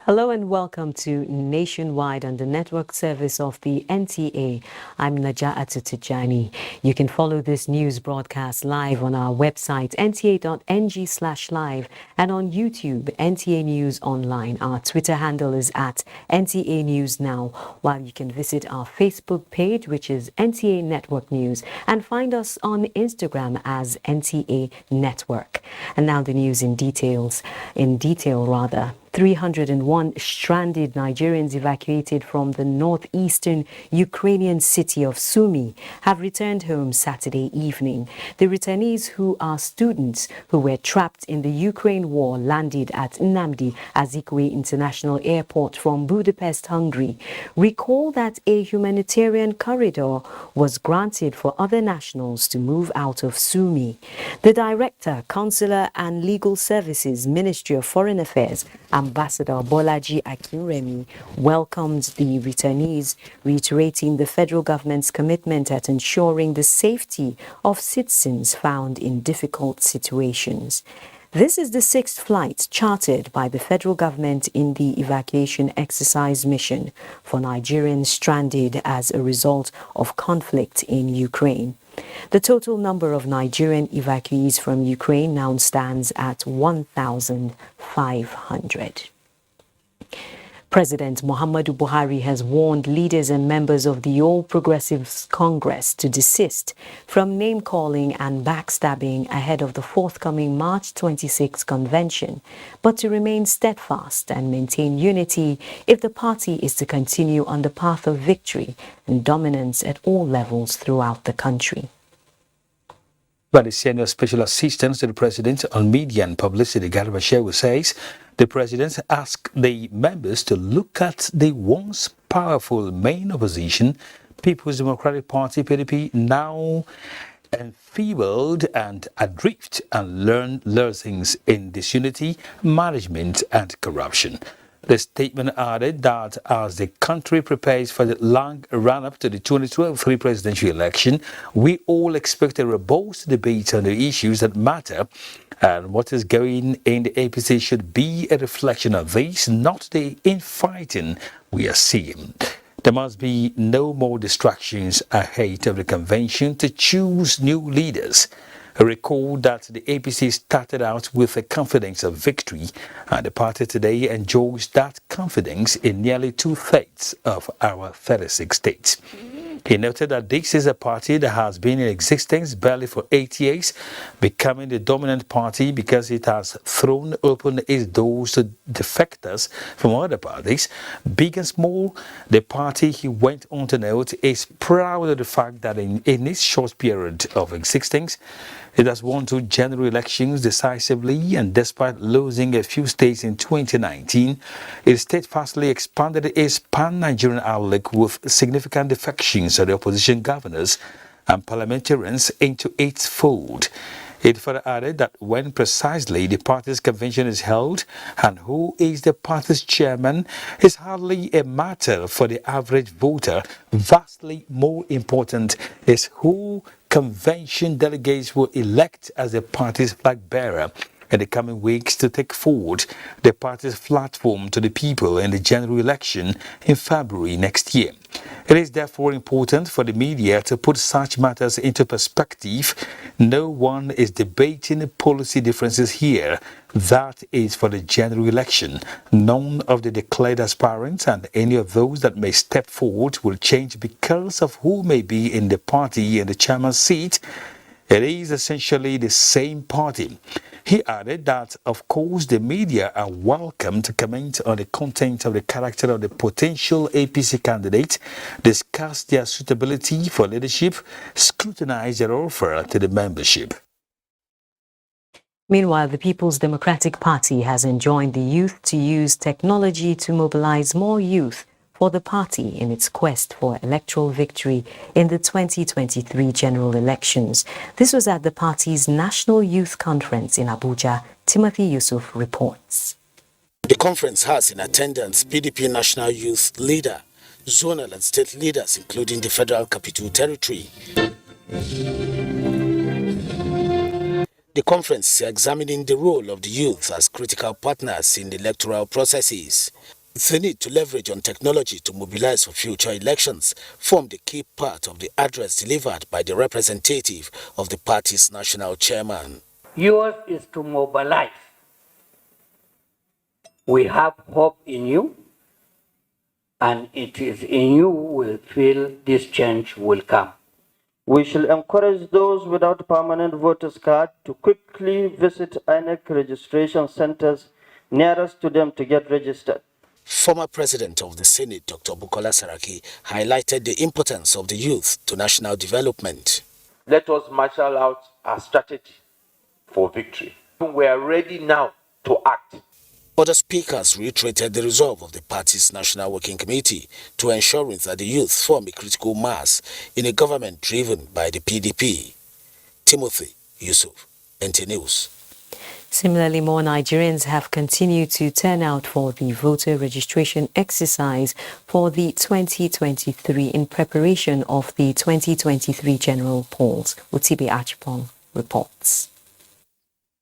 Hello and welcome to Nationwide on the network service of the NTA. I'm Naja'at Tijani. You can follow this news broadcast live on our website nta.ng/live and on YouTube, NTA News Online. Our Twitter handle is at NTA News Now, while you can visit our Facebook page, which is NTA Network News, and find us on Instagram as NTA Network. And now the news in detail. 301 stranded Nigerians evacuated from the northeastern Ukrainian city of Sumy have returned home Saturday evening. The returnees, who are students who were trapped in the Ukraine war, landed at Nnamdi Azikiwe International Airport from Budapest, Hungary. Recall that a humanitarian corridor was granted for other nationals to move out of Sumy. The Director, Consular and Legal Services, Ministry of Foreign Affairs, Ambassador Bolaji Akinremi, welcomed the returnees, reiterating the federal government's commitment at ensuring the safety of citizens found in difficult situations. This is the sixth flight chartered by the federal government in the evacuation exercise mission for Nigerians stranded as a result of conflict in Ukraine. The total number of Nigerian evacuees from Ukraine now stands at 1,500. President Muhammadu Buhari has warned leaders and members of the All Progressives Congress to desist from name-calling and backstabbing ahead of the forthcoming March 26 convention, but to remain steadfast and maintain unity if the party is to continue on the path of victory and dominance at all levels throughout the country. But the Senior Special Assistant to the President on Media and Publicity, Garba Shehu, says the President asked the members to look at the once powerful main opposition, People's Democratic Party, PDP, now enfeebled and adrift, and learn lessons in disunity, management and corruption. The statement added that as the country prepares for the long run-up to the 2023 presidential election, we all expect a robust debate on the issues that matter, and what is going in the APC should be a reflection of this, not the infighting we are seeing. There must be no more distractions ahead of the convention to choose new leaders. Recall that the APC started out with a confidence of victory, and the party today enjoys that confidence in nearly 2/3 of our 36 states. He noted that this is a party that has been in existence barely for 8 years, becoming the dominant party because it has thrown open its doors to defectors from other parties, big and small. The party, he went on to note, is proud of the fact that in its short period of existence, it has won 2 general elections decisively, and despite losing a few states in 2019, it steadfastly expanded its pan-Nigerian outlook with significant defections of the opposition governors and parliamentarians into its fold. It further added that when precisely the party's convention is held and who is the party's chairman is hardly a matter for the average voter. Vastly more important is who convention delegates will elect as the party's flag bearer in the coming weeks to take forward the party's platform to the people in the general election in February next year. It is therefore important for the media to put such matters into perspective. No one is debating policy differences here. That is for the general election. None of the declared aspirants and any of those that may step forward will change because of who may be in the party in the chairman's seat. It is essentially the same party. He added that, of course, the media are welcome to comment on the content of the character of the potential APC candidate, discuss their suitability for leadership, scrutinize their offer to the membership. Meanwhile, the People's Democratic Party has enjoined the youth to use technology to mobilize more youth for the party in its quest for electoral victory in the 2023 general elections. This was at the party's National Youth Conference in Abuja. Timothy Yusuf reports. The conference has in attendance PDP National Youth Leader, zonal and state leaders, including the Federal Capital Territory. The conference is examining the role of the youth as critical partners in the electoral processes. The need to leverage on technology to mobilize for future elections formed a key part of the address delivered by the representative of the party's national chairman. Yours is to mobilize. We have hope in you, and it is in you we feel this change will come. We shall encourage those without permanent voters card to quickly visit INEC registration centers nearest to them to get registered. Former President of the Senate, Dr. Bukola Saraki, highlighted the importance of the youth to national development. Let us marshal out our strategy for victory. We are ready now to act. Other speakers reiterated the resolve of the party's National Working Committee to ensuring that the youth form a critical mass in a government driven by the PDP. Timothy Yusuf, NTA News. Similarly, more Nigerians have continued to turn out for the voter registration exercise for the 2023 in preparation of the 2023 general polls. Utibe Achipong reports.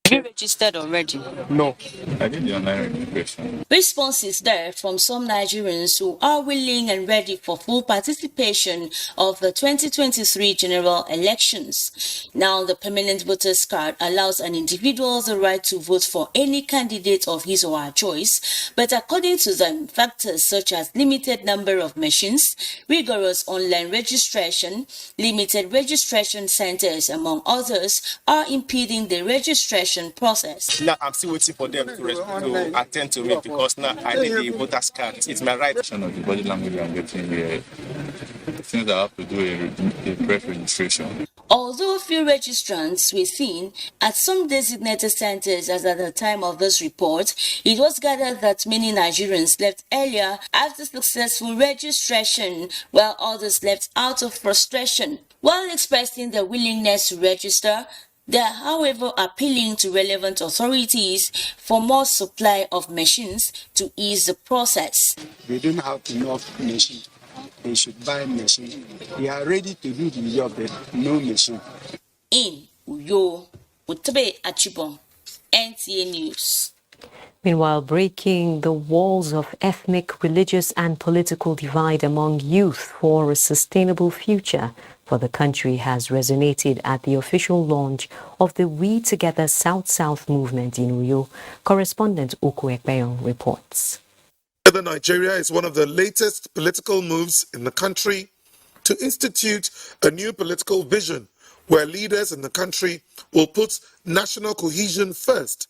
Have you registered already? No, I did the online registration. Responses there from some Nigerians who are willing and ready for full participation of the 2023 general elections. Now, the permanent voters card allows an individual the right to vote for any candidate of his or her choice, but according to them, factors such as limited number of machines, rigorous online registration, limited registration centers, among others, are impeding the registration process. Now I'm still waiting for them to attend to me because now I need the voter's card. It's my right. Of the body language I'm getting here, since I have to do a press registration. Although few registrants were seen at some designated centers as at the time of this report, it was gathered that many Nigerians left earlier after successful registration, while others left out of frustration. While expressing their willingness to register, they are, however, appealing to relevant authorities for more supply of machines to ease the process. They don't have enough machines. They should buy machines. They are ready to do the job, but no machine. In Uyo, Utibe Achipong, NTA News. Meanwhile, breaking the walls of ethnic, religious and political divide among youth for a sustainable future for the country has resonated at the official launch of the We Together South-South movement in Uyo. Correspondent Uku Ekpeyon reports. Nigeria is one of the latest political moves in the country to institute a new political vision where leaders in the country will put national cohesion first,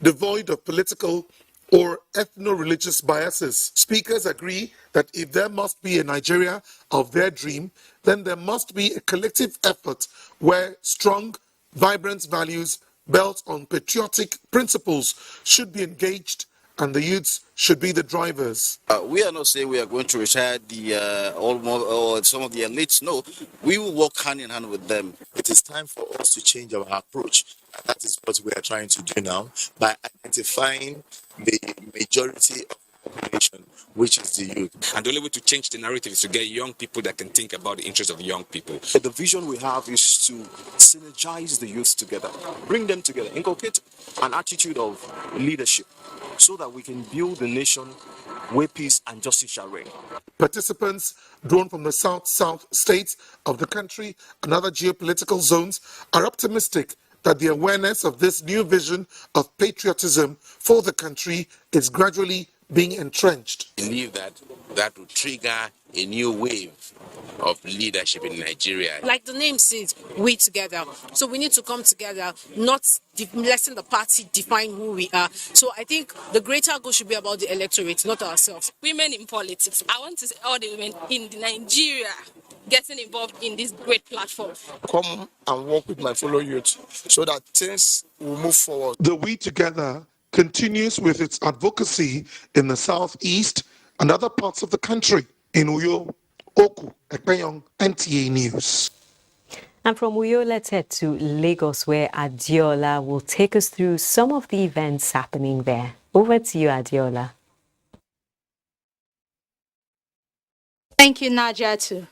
devoid of political or ethno-religious biases. Speakers agree that if there must be a Nigeria of their dream, then there must be a collective effort where strong, vibrant values built on patriotic principles should be engaged and the youths should be the drivers. We are not saying we are going to retire some of the elites. No, we will work hand in hand with them. It is time for us to change our approach. And that is what we are trying to do now by identifying the majority of the population, which is the youth. And the only way to change the narrative is to get young people that can think about the interests of young people. The vision we have is to synergize the youth together, bring them together, inculcate an attitude of leadership, so that we can build a nation where peace and justice shall reign. Participants drawn from the South states of the country and other geopolitical zones are optimistic that the awareness of this new vision of patriotism for the country is gradually being entrenched. I believe that will trigger a new wave of leadership in Nigeria. Like the name says, we together. So we need to come together, not letting the party define who we are. So I think the greater goal should be about the electorate, not ourselves. Women in politics. I want to see all the women in Nigeria getting involved in this great platform. Come and work with my fellow youth so that things will move forward. The We Together continues with its advocacy in the southeast and other parts of the country. In Uyo, Oku, Ekpeyong, NTA News. And from Uyo, let's head to Lagos, where Adiola will take us through some of the events happening there. Over to you, Adiola. Thank you, Najatu.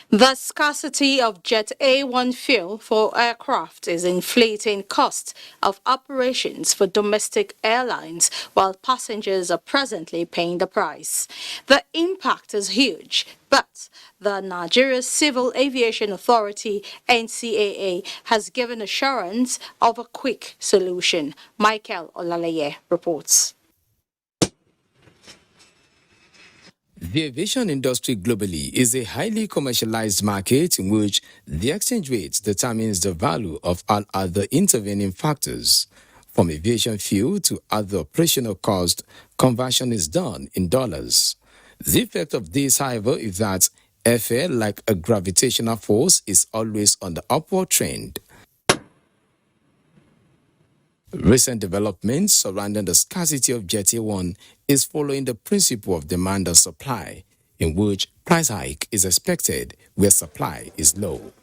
The scarcity of Jet A1 fuel for aircraft is inflating costs of operations for domestic airlines, while passengers are presently paying the price. The impact is huge, but the Nigeria Civil Aviation Authority, NCAA, has given assurance of a quick solution. Michael Olaleye reports. The aviation industry globally is a highly commercialized market in which the exchange rate determines the value of all other intervening factors. From aviation fuel to other operational cost, conversion is done in dollars. The effect of this, however, is that airfare, like a gravitational force, is always on the upward trend. Recent developments surrounding the scarcity of Jet A1 is following the principle of demand and supply, in which price hike is expected where supply is low.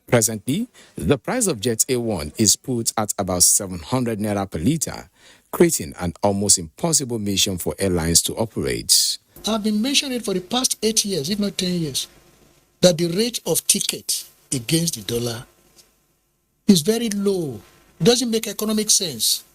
Presently, the price of Jet A1 is put at about 700 naira per litre, creating an almost impossible mission for airlines to operate. I've been mentioning it for the past 8 years, if not 10 years, that the rate of ticket against the dollar is very low. It doesn't make economic sense.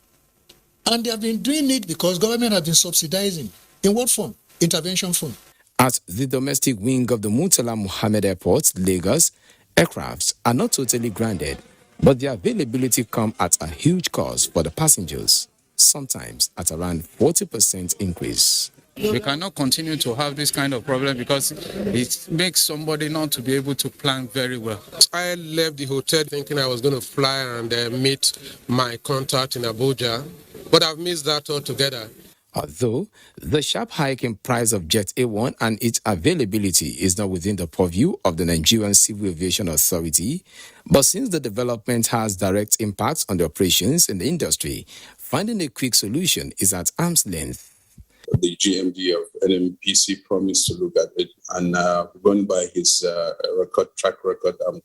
And they have been doing it because government has been subsidizing. In what form? Intervention fund. At the domestic wing of the Murtala Muhammed Airport, Lagos, aircrafts are not totally grounded, but their availability comes at a huge cost for the passengers, sometimes at around 40% increase. We cannot continue to have this kind of problem because it makes somebody not to be able to plan very well. I left the hotel thinking I was going to fly and meet my contact in Abuja, but I've missed that altogether. Although the sharp hike in price of Jet A1 and its availability is not within the purview of the Nigerian Civil Aviation Authority, but since the development has direct impacts on the operations in the industry, finding a quick solution is at arm's length. The GMD of NMPC promised to look at it, and going by his track record, I'm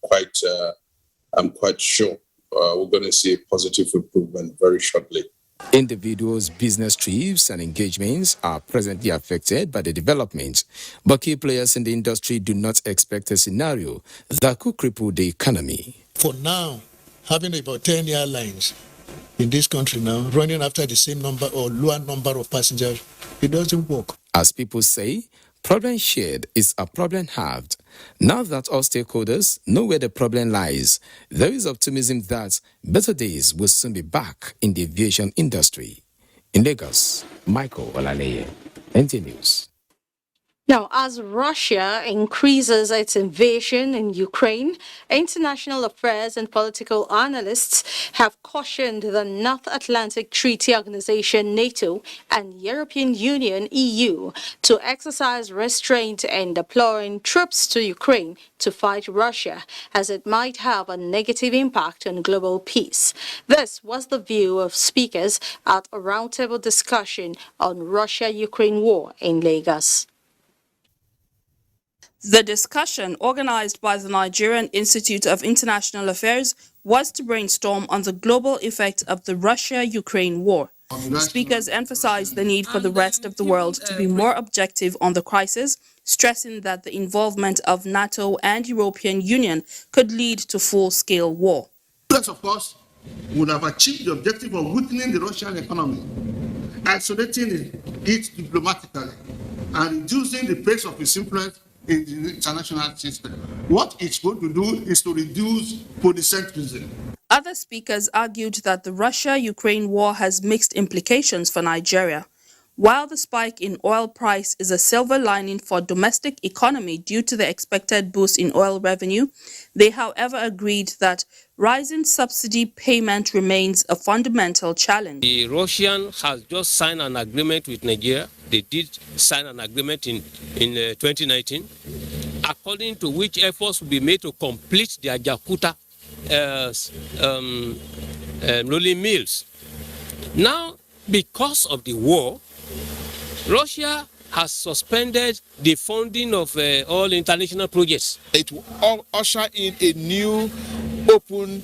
quite sure we're going to see a positive improvement very shortly. Individuals' business trips and engagements are presently affected by the development, but key players in the industry do not expect a scenario that could cripple the economy. For now, having about 10 airlines in this country now, running after the same number or lower number of passengers, it doesn't work. As people say, problem shared is a problem halved. Now that all stakeholders know where the problem lies, there is optimism that better days will soon be back in the aviation industry. In Lagos, Michael Olaleye, NTA News. Now, as Russia increases its invasion in Ukraine, international affairs and political analysts have cautioned the North Atlantic Treaty Organization, NATO, and European Union, EU, to exercise restraint in deploying troops to Ukraine to fight Russia, as it might have a negative impact on global peace. This was the view of speakers at a roundtable discussion on Russia-Ukraine war in Lagos. The discussion, organized by the Nigerian Institute of International Affairs, was to brainstorm on the global effect of the Russia-Ukraine war. Speakers emphasized the need for the rest of the world to be more objective on the crisis, stressing that the involvement of NATO and European Union could lead to full-scale war. Plus, of course, would have achieved the objective of weakening the Russian economy, isolating it diplomatically, and reducing the pace of its influence in the international system. What it's going to do is to reduce polycentrism. Other speakers argued that the Russia-Ukraine war has mixed implications for Nigeria. While the spike in oil price is a silver lining for domestic economy due to the expected boost in oil revenue, they however agreed that rising subsidy payment remains a fundamental challenge. The Russian has just signed an agreement with Nigeria. They did sign an agreement in 2019, according to which efforts will be made to complete their Jakarta rolling mills. Now, because of the war, Russia has suspended the funding of all international projects. It will usher in a new open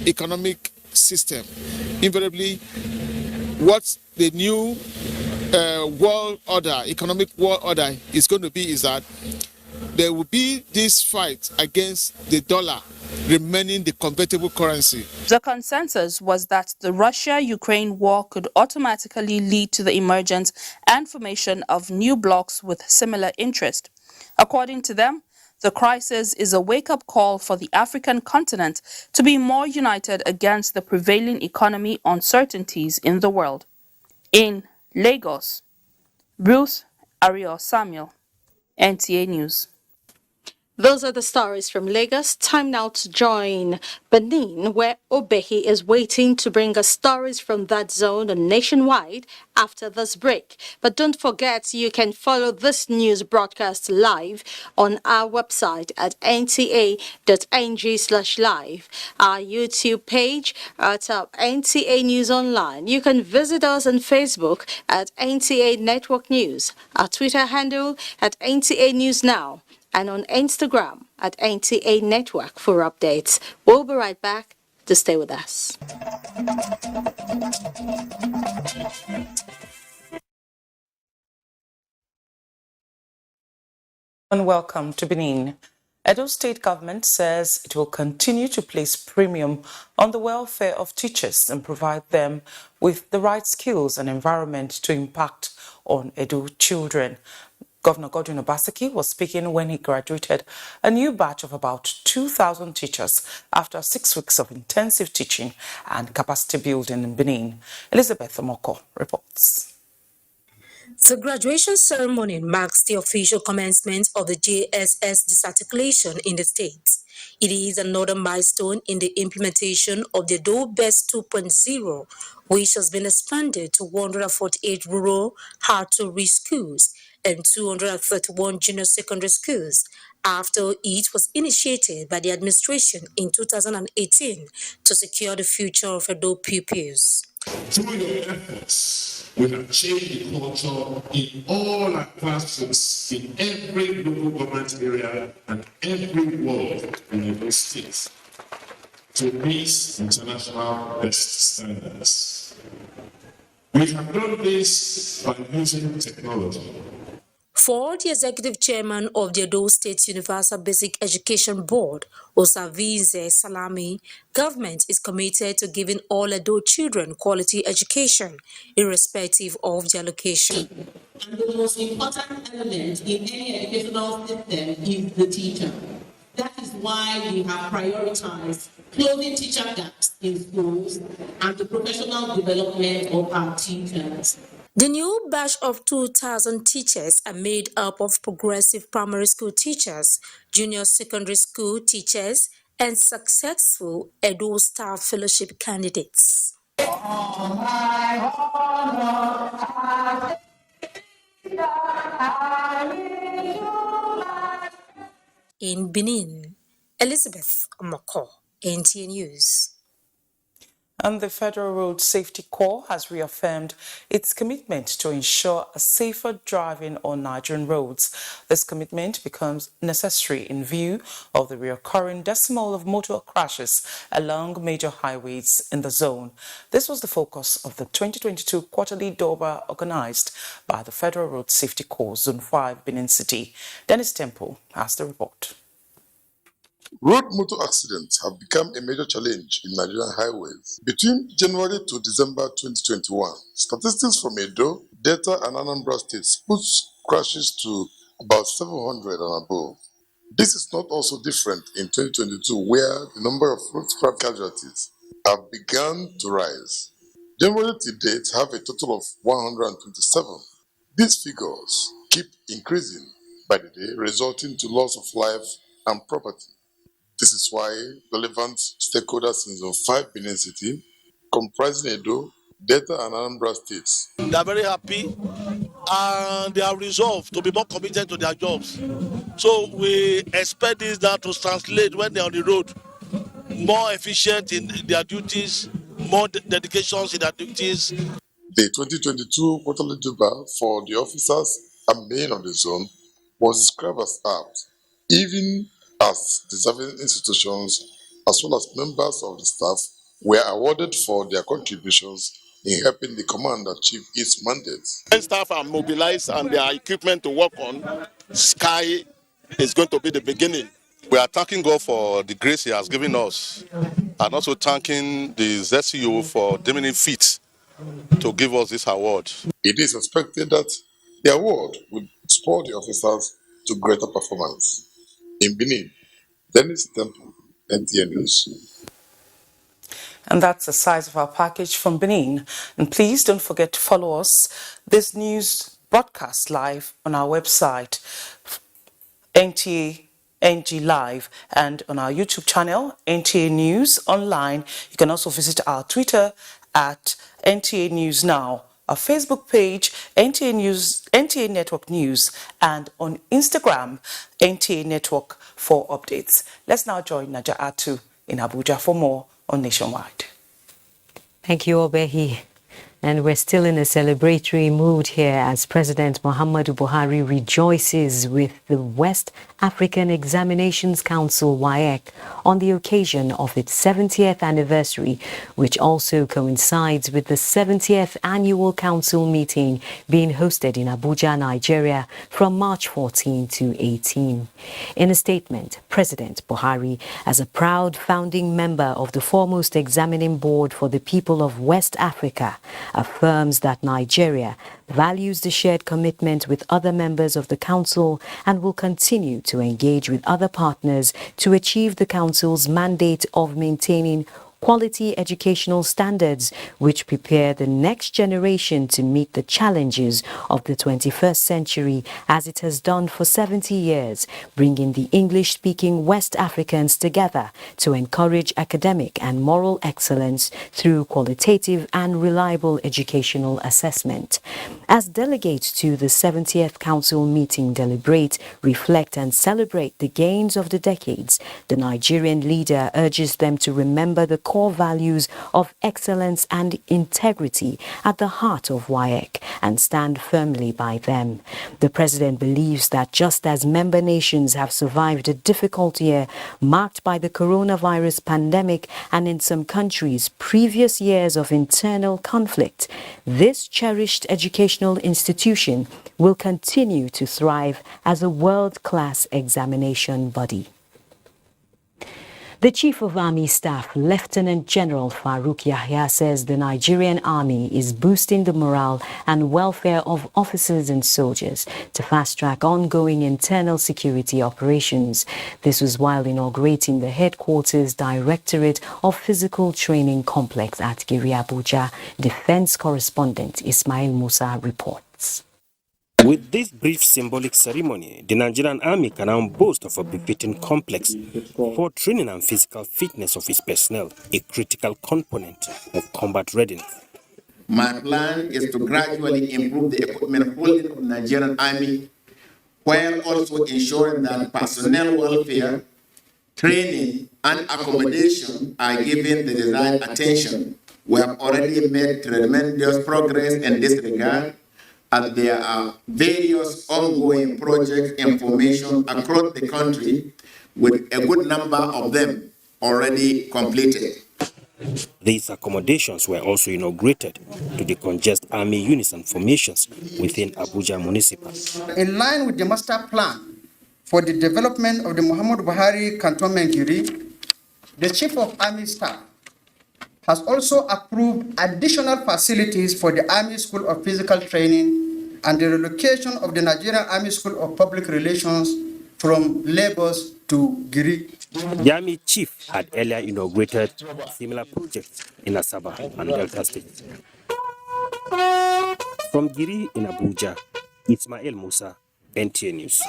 economic system. Invariably, what the new world order, economic world order is going to be is that there will be this fight against the dollar remaining the convertible currency. The consensus was that the Russia-Ukraine war could automatically lead to the emergence and formation of new blocs with similar interest. According to them, the crisis is a wake-up call for the African continent to be more united against the prevailing economic uncertainties in the world. In Lagos, Ruth Ariel Samuel, NTA News. Those are the stories from Lagos. Time now to join Benin, where Obehi is waiting to bring us stories from that zone nationwide after this break. But don't forget, you can follow this news broadcast live on our website at nta.ng/live, our YouTube page at NTA News Online. You can visit us on Facebook at NTA Network News, our Twitter handle at NTA News Now, and on Instagram at NTA Network for updates. We'll be right back. To stay with us. And welcome to Benin. Edo State government says it will continue to place premium on the welfare of teachers and provide them with the right skills and environment to impact on Edo children. Governor Godwin Obaseki was speaking when he graduated a new batch of about 2,000 teachers after 6 weeks of intensive teaching and capacity building in Benin. Elizabeth Omoko reports. The graduation ceremony marks the official commencement of the JSS disarticulation in the state. It is another milestone in the implementation of the DOBEST 2.0, which has been expanded to 148 rural hard-to-reach schools and 231 junior secondary schools after it was initiated by the administration in 2018 to secure the future of Edo pupils. Through your efforts, we have changed the culture in all our classrooms, in every local government area and every ward in every state to meet international best standards. We have done this by using technology. For the executive chairman of the Edo State Universal Basic Education Board, Osavize Salami, government is committed to giving all Edo children quality education, irrespective of their location. And the most important element in any educational system is the teacher. That is why we have prioritized closing teacher gaps in schools and the professional development of our teachers. The new batch of 2,000 teachers are made up of progressive primary school teachers, junior secondary school teachers, and successful Edo Star Fellowship candidates. In Benin, Elizabeth Omoko, NTA News. And the Federal Road Safety Corps has reaffirmed its commitment to ensure a safer driving on Nigerian roads. This commitment becomes necessary in view of the recurring decimal of motor crashes along major highways in the zone. This was the focus of the 2022 quarterly Doba organized by the Federal Road Safety Corps, Zone 5, Benin City. Dennis Temple has the report. Road motor accidents have become a major challenge in Nigerian highways. Between January to December 2021, statistics from Edo, Delta and Anambra states puts crashes to about 700 and above. This is not also different in 2022, where the number of road crash casualties have begun to rise. January to date have a total of 127. These figures keep increasing by the day, resulting to loss of life and property. This is why relevant stakeholders in Zone 5 Benin City, comprising Edo, Delta and Anambra states. They are very happy and they are resolved to be more committed to their jobs. So we expect this now to translate when they're on the road, more efficient in their duties, more dedications in their duties. The 2022 quarterly durable for the officers and men of the zone was described as apt, even as deserving institutions as well as members of the staff were awarded for their contributions in helping the command achieve its mandate. When staff are mobilized and their equipment to work on, Sky is going to be the beginning. We are thanking God for the grace He has given us, and also thanking the ZCO for deeming it fit to give us this award. It is expected that the award will spur the officers to greater performance. In Benin, Dennis Temple, NTA News. And that's the size of our package from Benin. And please don't forget to follow us. This news broadcast live on our website, NTA NG Live, and on our YouTube channel, NTA News Online. You can also visit our Twitter at NTA News Now, our Facebook page, NTA News, NTA Network News, and on Instagram, NTA Network for updates. Let's now join Naja Atu in Abuja for more on Nationwide. Thank you, Obehi. And we're still in a celebratory mood here as President Muhammadu Buhari rejoices with the West African Examinations Council WAEC on the occasion of its 70th anniversary, which also coincides with the 70th annual council meeting being hosted in Abuja, Nigeria from March 14 to 18. In a statement, President Buhari, as a proud founding member of the foremost examining board for the people of West Africa, affirms that Nigeria values the shared commitment with other members of the Council and will continue to engage with other partners to achieve the Council's mandate of maintaining quality educational standards which prepare the next generation to meet the challenges of the 21st century, as it has done for 70 years, bringing the English-speaking West Africans together to encourage academic and moral excellence through qualitative and reliable educational assessment. As delegates to the 70th Council meeting deliberate, reflect and celebrate the gains of the decades, the Nigerian leader urges them to remember the core values of excellence and integrity at the heart of WAEC and stand firmly by them. The president believes that just as member nations have survived a difficult year marked by the coronavirus pandemic and in some countries previous years of internal conflict, this cherished educational institution will continue to thrive as a world-class examination body. The Chief of Army Staff, Lieutenant General Farouk Yahya, says the Nigerian Army is boosting the morale and welfare of officers and soldiers to fast-track ongoing internal security operations. This was while inaugurating the Headquarters Directorate of Physical Training Complex at Giri, Abuja. Defense correspondent Ismail Musa reports. With this brief symbolic ceremony, the Nigerian Army can now boast of a befitting complex for training and physical fitness of its personnel, a critical component of combat readiness. My plan is to gradually improve the equipment holding of the Nigerian Army, while also ensuring that personnel welfare, training, and accommodation are given the desired attention. We have already made tremendous progress in this regard, and there are various ongoing project information across the country, with a good number of them already completed. These accommodations were also inaugurated to decongest army units and formations within Abuja Municipal. In line with the master plan for the development of the Muhammadu Buhari Cantonment Giri, the Chief of Army Staff has also approved additional facilities for the Army School of Physical Training and the relocation of the Nigerian Army School of Public Relations from Lagos to Giri. The Army chief had earlier inaugurated similar projects in Asaba and Delta State. From Giri in Abuja, Ismail Musa, NTA News.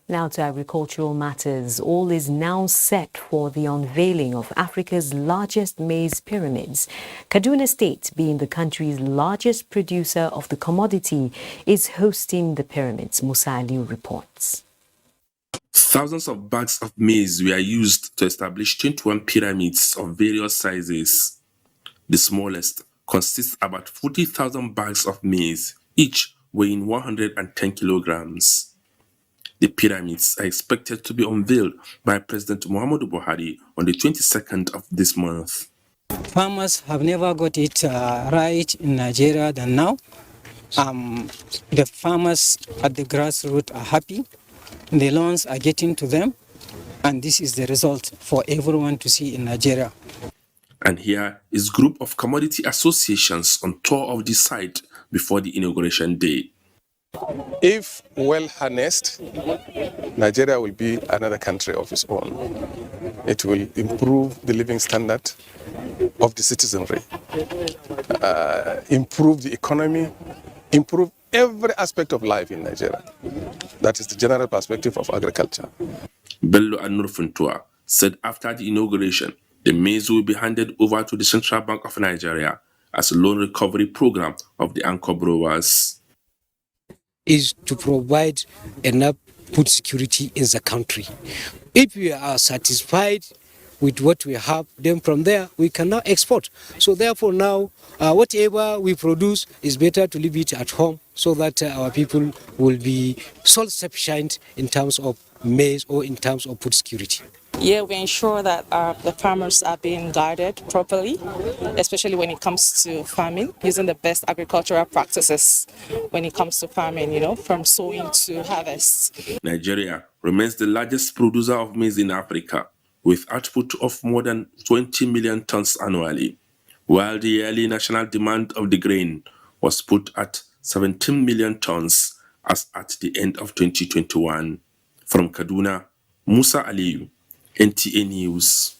Now to agricultural matters. All is now set for the unveiling of Africa's largest maize pyramids. Kaduna State, being the country's largest producer of the commodity, is hosting the pyramids. Musa Aliu reports. Thousands of bags of maize were used to establish 21 pyramids of various sizes. The smallest consists about 40,000 bags of maize, each weighing 110 kilograms. The pyramids are expected to be unveiled by President Muhammadu Buhari on the 22nd of this month. Farmers have never got it right in Nigeria than now. The farmers at the grassroots are happy. The loans are getting to them, and this is the result for everyone to see in Nigeria. And here is a group of commodity associations on tour of the site before the inauguration day. If well harnessed, Nigeria will be another country of its own. It will improve the living standard of the citizenry, improve the economy, improve every aspect of life in Nigeria. That is the general perspective of agriculture. Bello Anurfuntua said after the inauguration, the maize will be handed over to the Central Bank of Nigeria as a loan recovery program of the anchor brewers. Is to provide enough food security in the country. If we are satisfied with what we have, then from there we cannot export. So therefore now, whatever we produce is better to leave it at home so that our people will be self-sufficient in terms of maize or in terms of food security. Yeah, we ensure that the farmers are being guided properly, especially when it comes to farming, using the best agricultural practices when it comes to farming, from sowing to harvest. Nigeria remains the largest producer of maize in Africa, with output of more than 20 million tons annually, while the yearly national demand of the grain was put at 17 million tons as at the end of 2021. From Kaduna, Musa Aliyu, NTA News.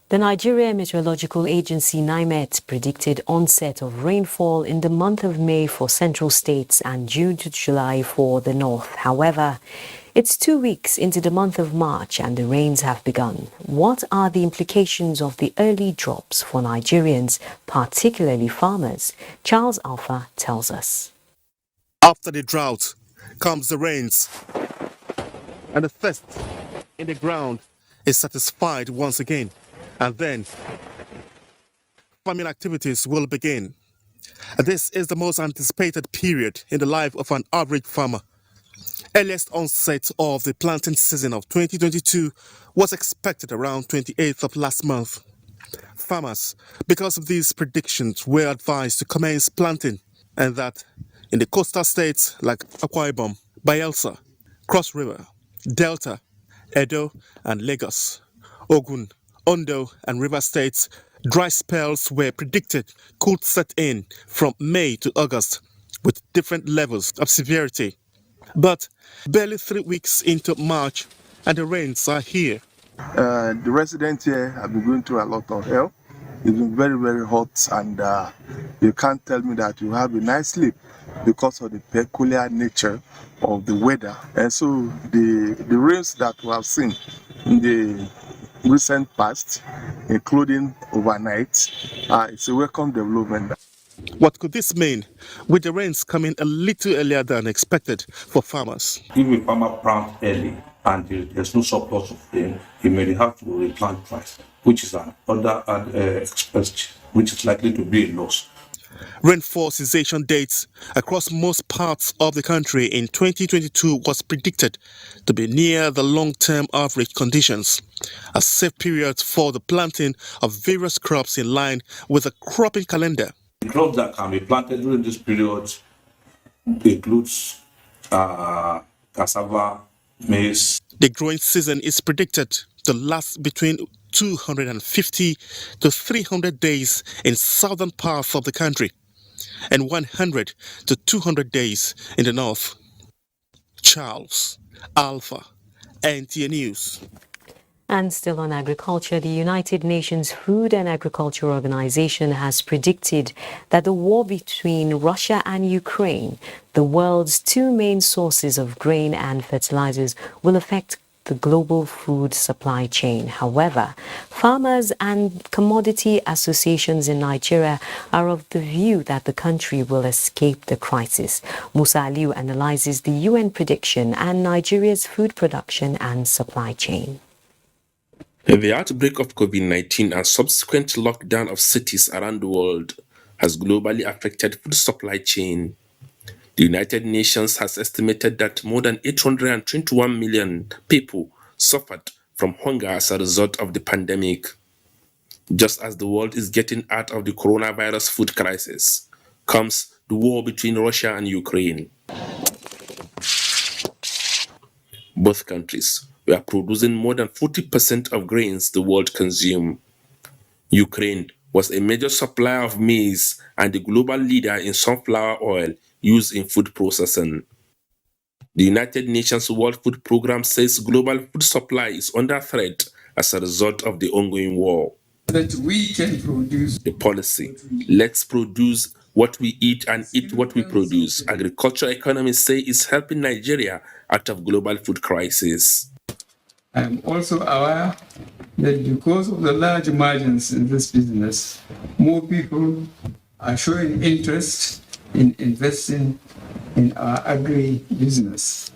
The Nigerian Meteorological Agency NIMET predicted onset of rainfall in the month of May for central states and June to July for the north. However, it's 2 weeks into the month of March and the rains have begun. What are the implications of the early drops for Nigerians, particularly farmers? Charles Alpha tells us. After the drought comes the rains, and the thirst in the ground is satisfied once again, and then farming activities will begin. This is the most anticipated period in the life of an average farmer. Earliest onset of the planting season of 2022 was expected around 28th of last month. Farmers, because of these predictions, were advised to commence planting, and that in the coastal states like Akwa Ibom, Bayelsa, Cross River, Delta, Edo and Lagos, Ogun, Ondo and River States, dry spells were predicted could set in from May to August with different levels of severity. But barely 3 weeks into March and the rains are here. The residents here have been going through a lot of hell. It's been very, very hot, and you can't tell me that you have a nice sleep because of the peculiar nature of the weather. And so the rains that we have seen in the recent past, including overnight, it's a welcome development. What could this mean with the rains coming a little earlier than expected for farmers? If a farmer plants early and there's no surplus of them, he may have to replant twice, which is another expense, which is likely to be a loss. Rainfall cessation dates across most parts of the country in 2022 was predicted to be near the long-term average conditions, a safe period for the planting of various crops in line with the cropping calendar. The crops that can be planted during this period includes cassava, maize. The growing season is predicted to last between 250 to 300 days in southern parts of the country and 100 to 200 days in the north. Charles Alpha, NTA News. And still on agriculture, the United Nations Food and Agriculture Organization has predicted that the war between Russia and Ukraine, the world's two main sources of grain and fertilizers, will affect the global food supply chain. However, farmers and commodity associations in Nigeria are of the view that the country will escape the crisis. Musa Aliu analyzes the UN prediction and Nigeria's food production and supply chain. The outbreak of COVID-19 and subsequent lockdown of cities around the world has globally affected food supply chain. The United Nations has estimated that more than 821 million people suffered from hunger as a result of the pandemic. Just as the world is getting out of the coronavirus food crisis, comes the war between Russia and Ukraine. Both countries were producing more than 40% of grains the world consumes. Ukraine was a major supplier of maize and the global leader in sunflower oil used in food processing. The United Nations World Food Programme says global food supply is under threat as a result of the ongoing war. That we can produce. The policy, let's produce what we eat and eat what we produce, agriculture economists say is helping Nigeria out of global food crisis. I am also aware that because of the large margins in this business, more people are showing interest in investing in our agri-business.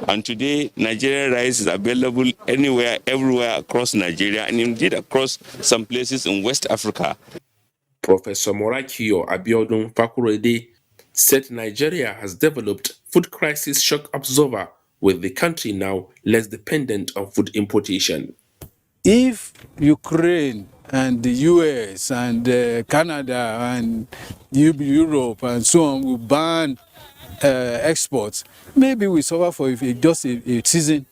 And today, Nigerian rice is available anywhere, everywhere across Nigeria, and indeed across some places in West Africa. Professor Morakio Abiodun Fakurede said Nigeria has developed food crisis shock absorber, with the country now less dependent on food importation. If Ukraine and the US and Canada and Europe and so on will ban exports, maybe we suffer for just a season.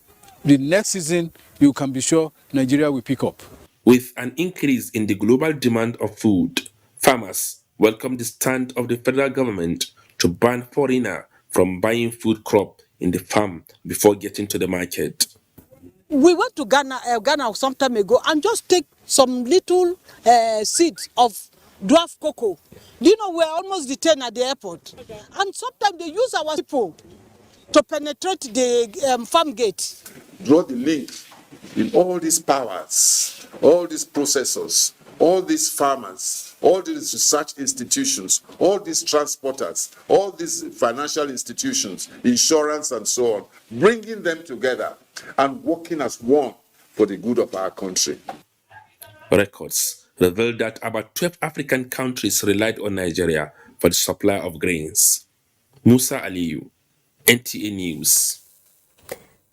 The next season, you can be sure Nigeria will pick up. With an increase in the global demand of food, farmers welcome the stand of the federal government to ban foreigners from buying food crop in the farm before getting to the market. We went to Ghana some time ago and just take some little seeds of dwarf cocoa. Do you know we're almost detained at the airport? And sometimes they use our people to penetrate the farm gate. Draw the link in all these powers, all these processors, all these farmers, all these research institutions, all these transporters, all these financial institutions, insurance and so on, bringing them together and working as one for the good of our country. Records revealed that about 12 African countries relied on Nigeria for the supply of grains. Musa Aliu, NTA News.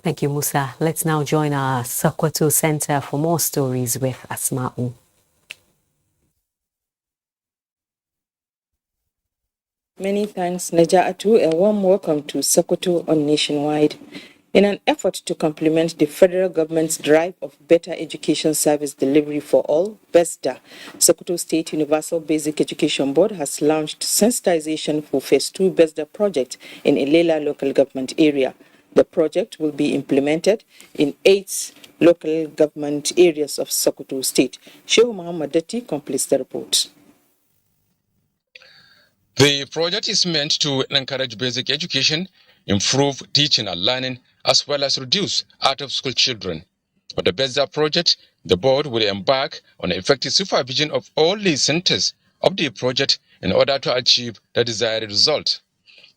Thank you, Musa. Let's now join our Sokoto Center for more stories with Asma'u. Many thanks, Naja'atu. A warm welcome to Sokoto on Nationwide. In an effort to complement the federal government's drive of better education service delivery for all, BESDA, Sokoto State Universal Basic Education Board has launched sensitization for Phase 2 BESDA project in Ilela local government area. The project will be implemented in 8 local government areas of Sokoto State. Shehu Muhammad Datti completes the report. The project is meant to encourage basic education, improve teaching and learning, as well as reduce out-of-school children. For the BESDA project, the board will embark on effective supervision of all the centers of the project in order to achieve the desired result.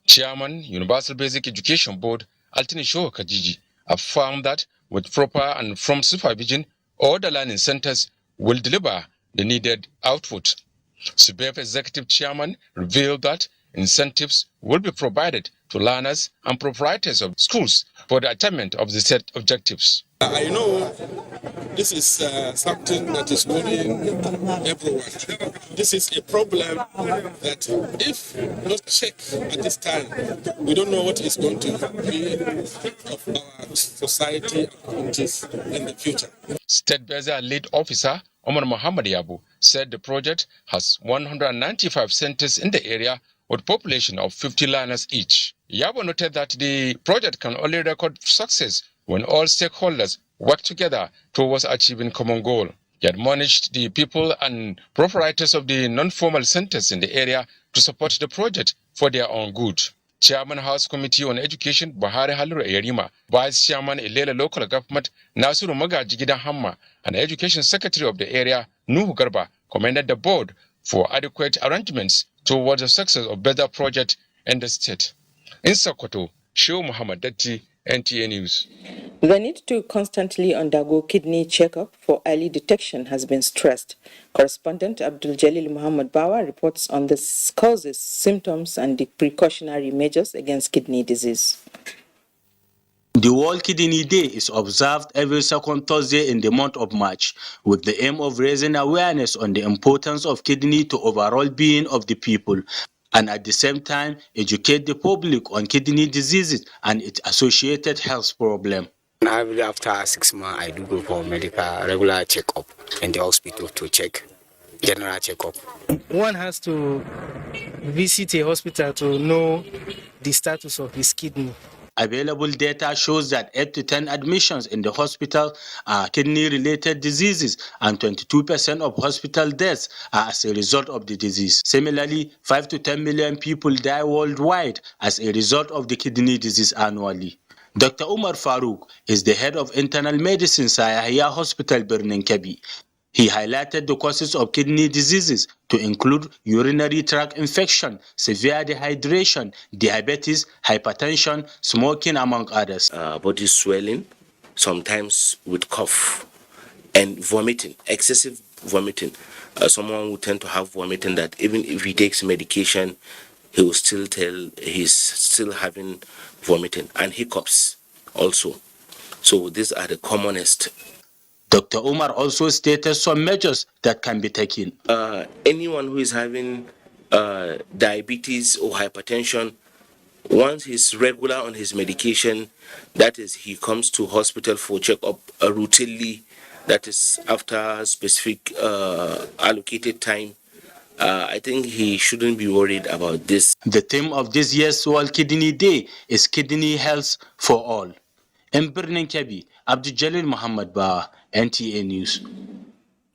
Chairman, Universal Basic Education Board, Altinisho Kajiji, affirmed that with proper and firm supervision, all the learning centers will deliver the needed output. SUBEF Executive Chairman revealed that incentives will be provided to learners and proprietors of schools for the attainment of the set objectives. I know this is something that is worrying everyone. This is a problem that if not checked at this time, we don't know what is going to be of our society and communities in the future. State BESDA lead officer Omar Muhammad Yabu said the project has 195 centers in the area with a population of 50 learners each. Yabu noted that the project can only record success when all stakeholders work together towards achieving common goal. He admonished the people and proprietors of the non-formal centers in the area to support the project for their own good. Chairman House Committee on Education Bahari Haliru Yerima, Vice Chairman Ilela Local Government Nasiru Magaji Gidan Hamma, and Education Secretary of the area Nuhu Garba commended the board for adequate arrangements towards the success of better project in the state. In Sokoto, Shehu Muhammad Datti, NTA News. The need to constantly undergo kidney checkup for early detection has been stressed. Correspondent Abdul Jalil Muhammad Bawa reports on the causes, symptoms, and the precautionary measures against kidney disease. The World Kidney Day is observed every second Thursday in the month of March, with the aim of raising awareness on the importance of kidney to overall being of the people, and at the same time educate the public on kidney diseases and its associated health problems. After 6 months, I do go for medical regular checkup in the hospital to check general checkup. One has to visit a hospital to know the status of his kidney. Available data shows that 8 to 10 admissions in the hospital are kidney-related diseases, and 22% of hospital deaths are as a result of the disease. Similarly, 5 to 10 million people die worldwide as a result of the kidney disease annually. Dr. Umar Farouk is the head of internal medicine Sayahia Hospital, Birnin Kebbi. He highlighted the causes of kidney diseases to include urinary tract infection, severe dehydration, diabetes, hypertension, smoking, among others. Body swelling, sometimes with cough, and vomiting, excessive vomiting. Someone will tend to have vomiting that even if he takes medication, he will still tell he's still having vomiting, and hiccups also. So these are the commonest. Dr. Umar also stated some measures that can be taken. Anyone who is having diabetes or hypertension, once he's regular on his medication, that is, he comes to hospital for checkup routinely, that is after specific allocated time, I think he shouldn't be worried about this. The theme of this year's World Kidney Day is Kidney Health for All. In Birnin Kebbi, Abdul Jalil Muhammad Bawa, NTA News.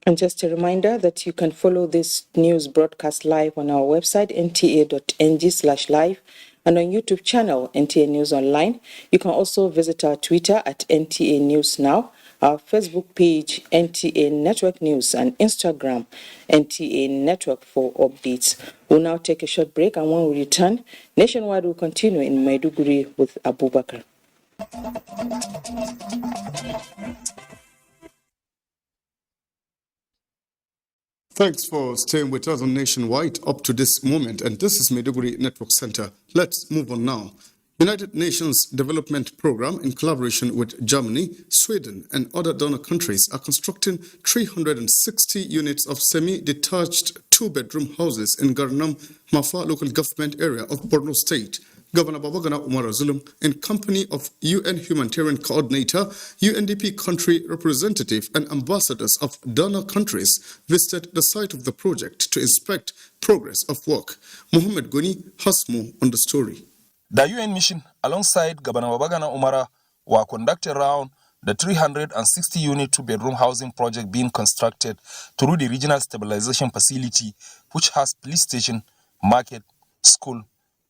And just a reminder that you can follow this news broadcast live on our website, nta.ng/live, and on YouTube channel, NTA News Online. You can also visit our Twitter at NTA News Now, our Facebook page, NTA Network News, and Instagram, NTA Network, for updates. We'll now take a short break, and when we return, Nationwide will continue in Maiduguri with Abubakar. Thanks for staying with us on Nationwide up to this moment, and this is Maiduguri Network Center. Let's move on now. United Nations Development Program, in collaboration with Germany, Sweden, and other donor countries, are constructing 360 units of semi-detached two-bedroom houses in Garnam Mafa local government area of Borno State. Governor Babagana Umar Zulum, in company of UN Humanitarian Coordinator, UNDP country representative, and ambassadors of donor countries, visited the site of the project to inspect progress of work. Mohammed Goni has more on the story. The UN mission, alongside Governor Babagana Umara, were conducted around the 360-unit two-bedroom housing project being constructed through the Regional Stabilization Facility, which has police station, market, school,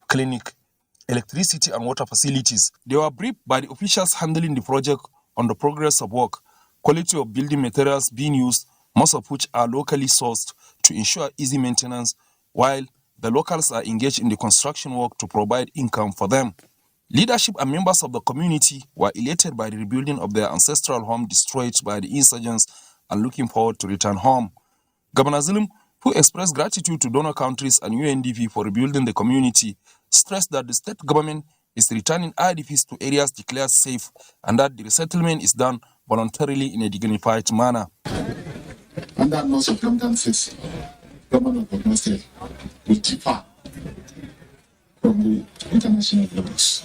clinic, electricity and water facilities. They were briefed by the officials handling the project on the progress of work, quality of building materials being used, most of which are locally sourced to ensure easy maintenance, while the locals are engaged in the construction work to provide income for them. Leadership and members of the community were elated by the rebuilding of their ancestral home destroyed by the insurgents and looking forward to return home. Governor Zulum, who expressed gratitude to donor countries and UNDP for rebuilding the community, stressed that the state government is returning IDPs to areas declared safe and that the resettlement is done voluntarily in a dignified manner. Under no circumstances, government of the state will differ from the international laws.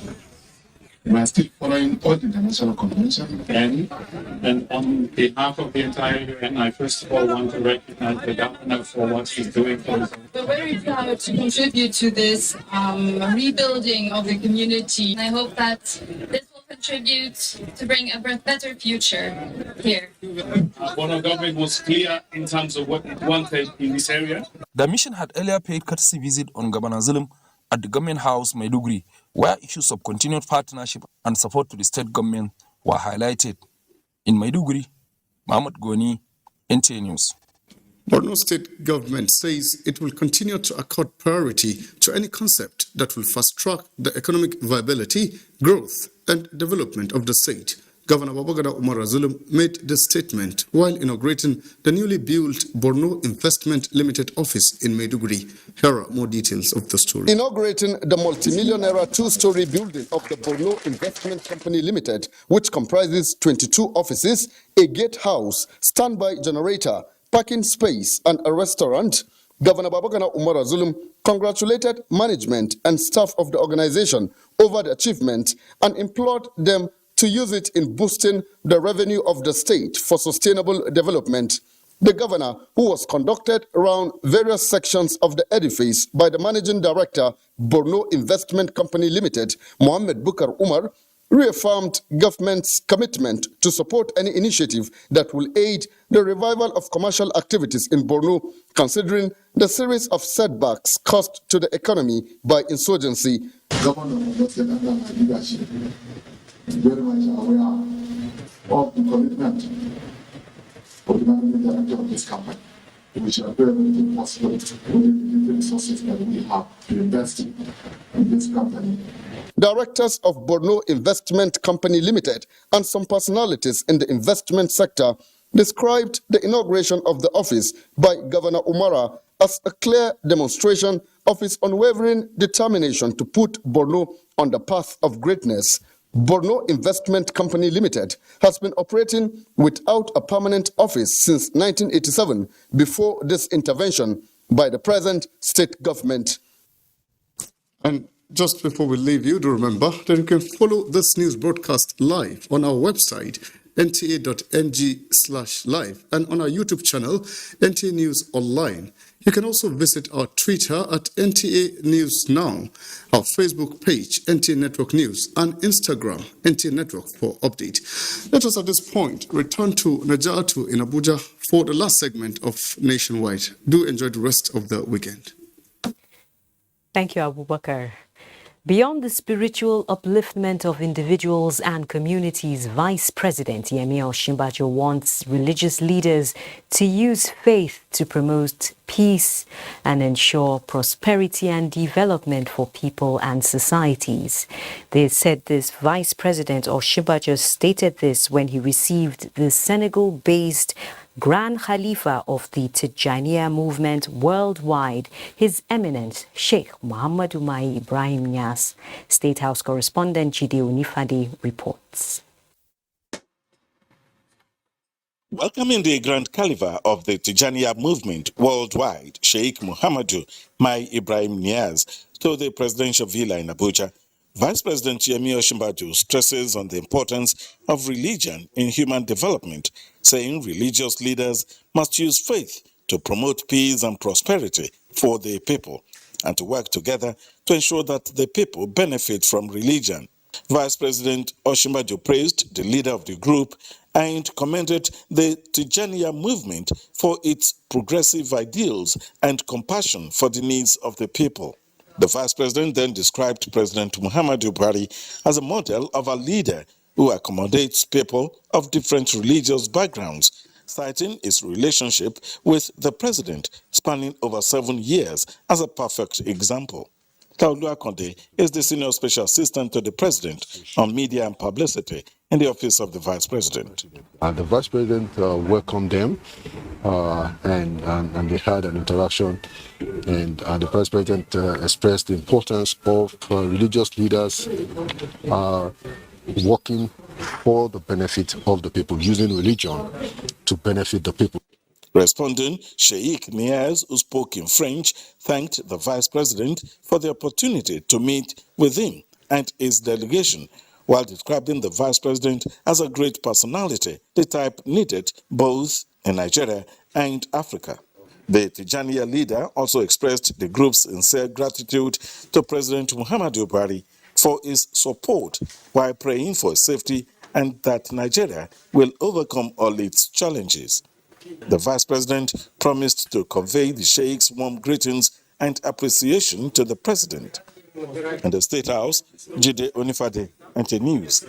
We are still following all the international conventions. And on behalf of the entire UN, I first of all want to recognize the governor for what she's doing for us. We're very proud to contribute to this rebuilding of the community. I hope that this will contribute contribute to bring a better future here. Borno government was clear in terms of what it wanted in this area. The mission had earlier paid courtesy visit on Governor Zulum at the government house, Maiduguri, where issues of continued partnership and support to the state government were highlighted. In Maiduguri, Mahmoud Goni, NTA News. Borno state government says it will continue to accord priority to any concept that will fast-track the economic viability, growth, and development of the state. Governor Babagana Umar Zulum made the statement while inaugurating the newly built Borno Investment Limited office in Maiduguri. Here are more details of the story. Inaugurating the multi-millionaire two-story building of the Borno Investment Company Limited, which comprises 22 offices, a gate house, standby generator, parking space, and a restaurant, Governor Babagana Umar Zulum congratulated management and staff of the organization over the achievement and implored them to use it in boosting the revenue of the state for sustainable development. The governor, who was conducted around various sections of the edifice by the managing director, Borno Investment Company Limited, Mohammed Bukar Umar, reaffirmed government's commitment to support any initiative that will aid the revival of commercial activities in Borno, considering the series of setbacks caused to the economy by insurgency. Very much aware of the commitment of the managing director of this company, which are very possible within the resources that we have to invest in this company. Directors of Borno Investment Company Limited and some personalities in the investment sector described the inauguration of the office by Governor Umara as a clear demonstration of his unwavering determination to put Borno on the path of greatness. Borno Investment Company Limited has been operating without a permanent office since 1987, before this intervention by the present state government. And just before we leave you, do remember that you can follow this news broadcast live on our website, nta.ng/live, and on our YouTube channel, NTA News Online. You can also visit our Twitter at NTA News Now, our Facebook page, NTA Network News, and Instagram, NTA Network, for update. Let us at this point return to Najatu in Abuja for the last segment of Nationwide. Do enjoy the rest of the weekend. Thank you, Abubakar. Beyond the spiritual upliftment of individuals and communities, Vice President Yemi Osinbajo wants religious leaders to use faith to promote peace and ensure prosperity and development for people and societies. They said this, Vice President Osinbajo stated this when he received the Senegal-based Grand Khalifa of the Tijaniya movement worldwide, His Eminence Sheikh Muhammad Umai Ibrahim Niass. State House correspondent Jide Onifade reports. Welcoming the Grand Khalifa of the Tijaniya movement worldwide, Sheikh Muhammadu Mai Ibrahim Niass, to the presidential villa in Abuja, Vice President Yemi Osinbajo stresses on the importance of religion in human development, saying religious leaders must use faith to promote peace and prosperity for the people and to work together to ensure that the people benefit from religion. Vice President Osinbajo praised the leader of the group and commended the Tijaniya movement for its progressive ideals and compassion for the needs of the people. The Vice President then described President Muhammadu Buhari as a model of a leader who accommodates people of different religious backgrounds, citing his relationship with the President spanning over 7 years as a perfect example. Kaulu Akonde is the Senior Special Assistant to the President on Media and Publicity in the Office of the Vice President. The Vice President welcomed them and they had an interaction, and the Vice President expressed the importance of religious leaders working for the benefit of the people, using religion to benefit the people. Responding, Sheikh Niass, who spoke in French, thanked the Vice President for the opportunity to meet with him and his delegation, while describing the Vice President as a great personality, the type needed both in Nigeria and Africa. The Tijaniya leader also expressed the group's sincere gratitude to President Muhammadu Buhari for his support while praying for safety and that Nigeria will overcome all its challenges. The Vice President promised to convey the Sheikh's warm greetings and appreciation to the President. In the State House, Jide Onifade, NTA News.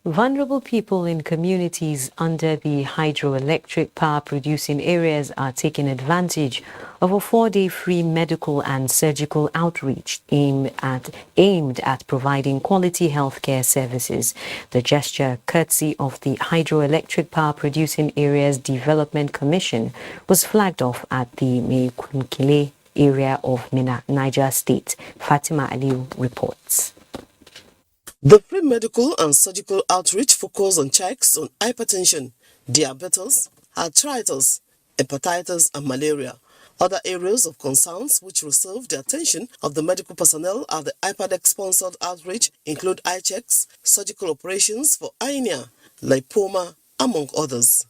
Vulnerable people in communities under the hydroelectric power producing areas are taking advantage of a 4-day free medical and surgical outreach aimed at providing quality healthcare services. The gesture, courtesy of the Hydroelectric Power Producing Areas Development Commission, was flagged off at the Mekunkile area of Minna, Niger State. Fatima Aliu reports. The free medical and surgical outreach focused on checks on hypertension, diabetes, arthritis, hepatitis and malaria. Other areas of concerns which received the attention of the medical personnel at the IPADEC-sponsored outreach include eye checks, surgical operations for hernia, lipoma, among others.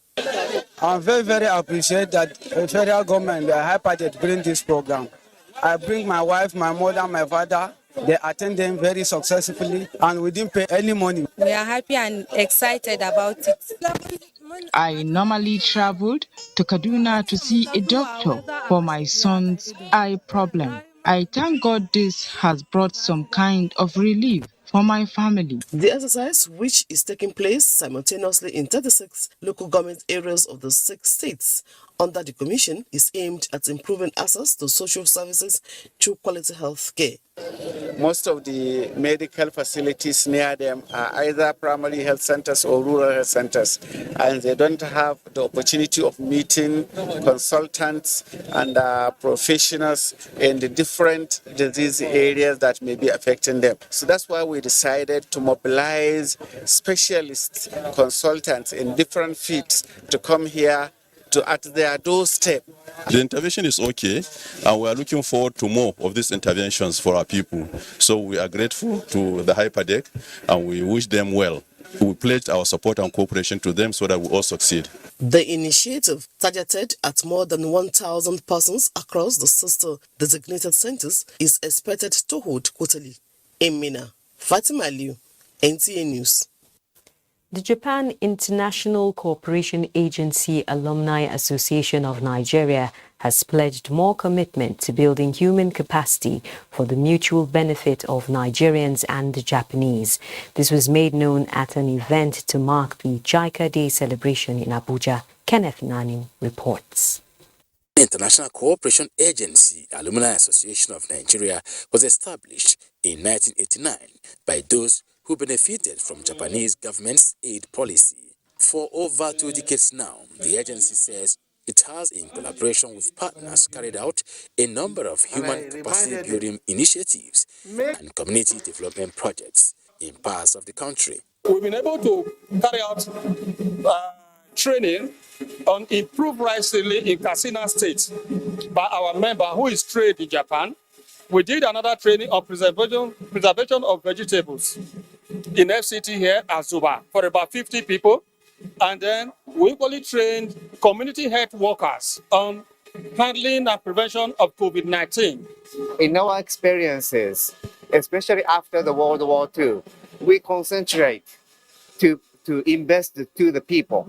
I'm very appreciate that the federal government, the IPADEC, bring this program. I bring my wife, my mother, my father. They attend them very successfully and we didn't pay any money. We are happy and excited about it. I normally traveled to Kaduna to see a doctor for my son's eye problem. I thank God this has brought some kind of relief for my family. The exercise, which is taking place simultaneously in 36 local government areas of the 6 states under the commission, is aimed at improving access to social services through quality health care. Most of the medical facilities near them are either primary health centers or rural health centers, and they don't have the opportunity of meeting consultants and professionals in the different disease areas that may be affecting them. So that's why we decided to mobilize specialists, consultants in different fields to come here at their doorstep. The intervention is okay, and we are looking forward to more of these interventions for our people. So we are grateful to the IPADEC, and we wish them well. We pledge our support and cooperation to them so that we all succeed. The initiative, targeted at more than 1,000 persons across the sister designated centers, is expected to hold quarterly. In Minna, Fatima Aliu, NTA News. The Japan International Cooperation Agency Alumni Association of Nigeria has pledged more commitment to building human capacity for the mutual benefit of Nigerians and the Japanese. This was made known at an event to mark the JICA Day celebration in Abuja. Kenneth Nanim reports. The International Cooperation Agency Alumni Association of Nigeria was established in 1989 by those who benefited from Japanese government's aid policy. For over 2 decades now, the agency says it has, in collaboration with partners, carried out a number of human capacity building initiatives and community development projects in parts of the country. We've been able to carry out training on improved rice stealing in Katsina State by our member who is trained in Japan. We did another training on preservation of vegetables in FCT here at Zuba for about 50 people. And then we equally trained community health workers on handling and prevention of COVID-19. In our experiences, especially after the World War II, we concentrate to invest to the people,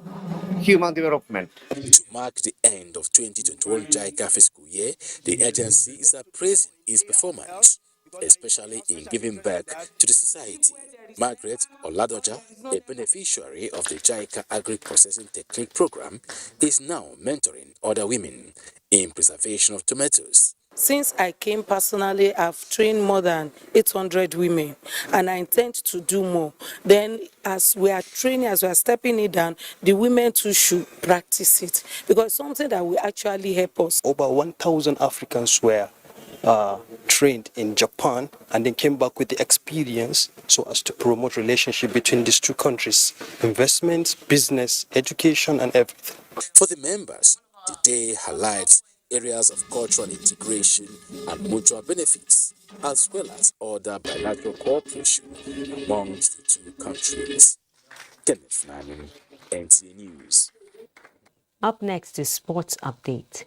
human development. To mark the end of 2021 JICA fiscal year, the agency is appraising its performance, especially in giving back to the society. Margaret Oladoja, a beneficiary of the JICA Agri-Processing Technique Program, is now mentoring other women in preservation of tomatoes. Since I came personally, I've trained more than 800 women, and I intend to do more. Then, as we are training, as we are stepping it down, the women too should practice it, because it's something that will actually help us. Over 1,000 Africans were trained in Japan and then came back with the experience so as to promote relationship between these two countries, investments, business, education, and everything. For the members, the day highlights areas of cultural integration and mutual benefits, as well as other bilateral cooperation amongst the two countries. Kenneth Nanim, NTA News. Up next is Sports Update.